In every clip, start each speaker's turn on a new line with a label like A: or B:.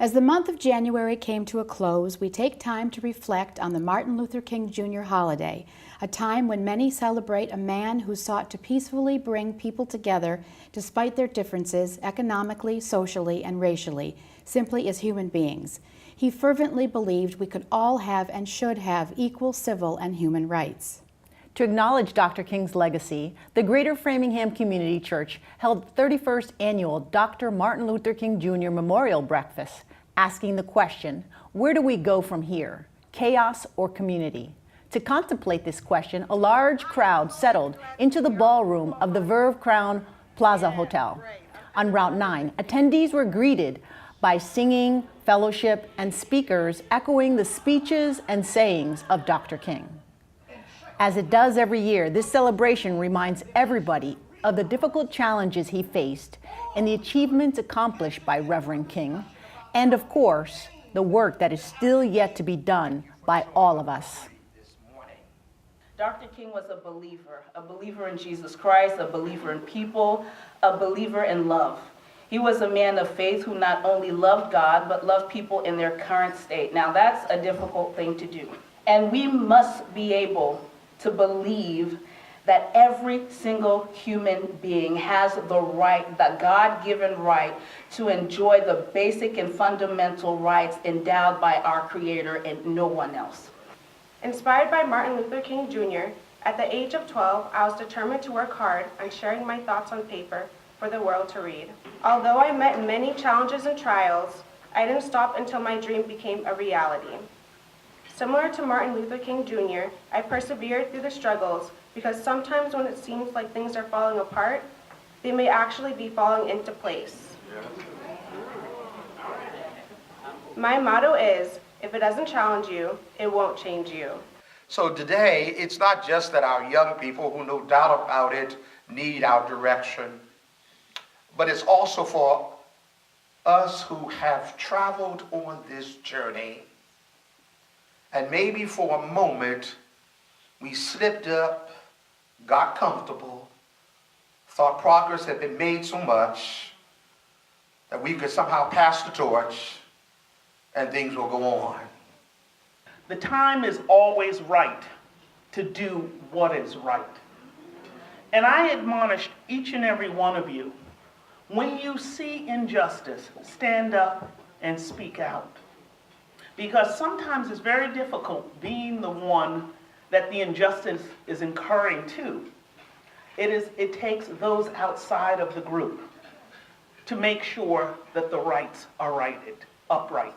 A: As the month of January came to a close, we take time to reflect on the Martin Luther King Jr. holiday, a time when many celebrate a man who sought to peacefully bring people together despite their differences economically, socially, and racially, simply as human beings. He fervently believed we could all have and should have equal civil and human rights.
B: To acknowledge Dr. King's legacy, the Greater Framingham Community Church held 31st Annual Dr. Martin Luther King Jr. Memorial Breakfast, asking the question, where do we go from here, chaos or community? To contemplate this question, a large crowd settled into the ballroom of the Verve Crown Plaza Hotel. On Route 9, attendees were greeted by singing, fellowship, and speakers echoing the speeches and sayings of Dr. King. As it does every year, this celebration reminds everybody of the difficult challenges he faced and the achievements accomplished by Reverend King, and of course, the work that is still yet to be done by all of us.
C: Dr. King was a believer in Jesus Christ, a believer in people, a believer in love. He was a man of faith who not only loved God, but loved people in their current state. Now that's a difficult thing to do. And we must be able to believe that every single human being has the right, the God-given right, to enjoy the basic and fundamental rights endowed by our Creator and no one else.
D: Inspired by Martin Luther King Jr., at the age of 12, I was determined to work hard on sharing my thoughts on paper for the world to read. Although I met many challenges and trials, I didn't stop until my dream became a reality. Similar to Martin Luther King Jr., I persevered through the struggles because sometimes when it seems like things are falling apart, they may actually be falling into place. My motto is, if it doesn't challenge you, it won't change you.
E: So today, it's not just that our young people, who no doubt about it, need our direction, but it's also for us who have traveled on this journey. And maybe for a moment, we slipped up, got comfortable, thought progress had been made so much that we could somehow pass the torch and things will go on.
F: The time is always right to do what is right. And I admonish each and every one of you, when you see injustice, stand up and speak out. Because sometimes it's very difficult being the one that the injustice is incurring to. It takes those outside of the group to make sure that the rights are righted, upright,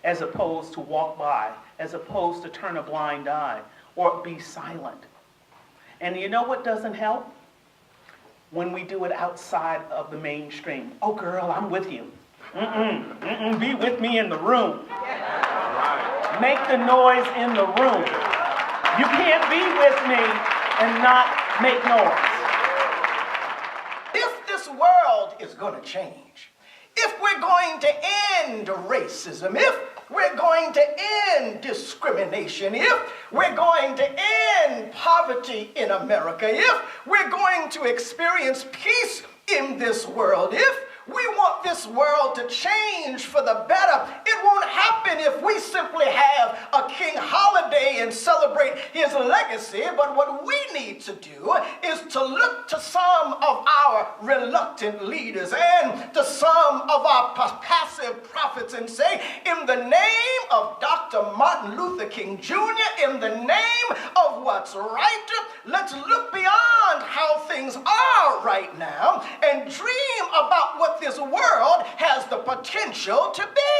F: as opposed to walk by, as opposed to turn a blind eye or be silent. And you know what doesn't help? When we do it outside of the mainstream. Oh girl, I'm with you. Be with me in the room. Make the noise in the room. You can't be with me and not make noise.
G: If this world is going to change, if we're going to end racism, if we're going to end discrimination, if we're going to end poverty in America, if we're going to experience peace in this world, if we want this world to change for the better, it won't happen if we simply have a King holiday and celebrate his legacy. But what we need to do is to look to some of our reluctant leaders and to some of our passive prophets and say, in the name of Dr. Martin Luther King Jr., in the name of what's right, let's look beyond how things are right now and dream about what this world has the potential to be.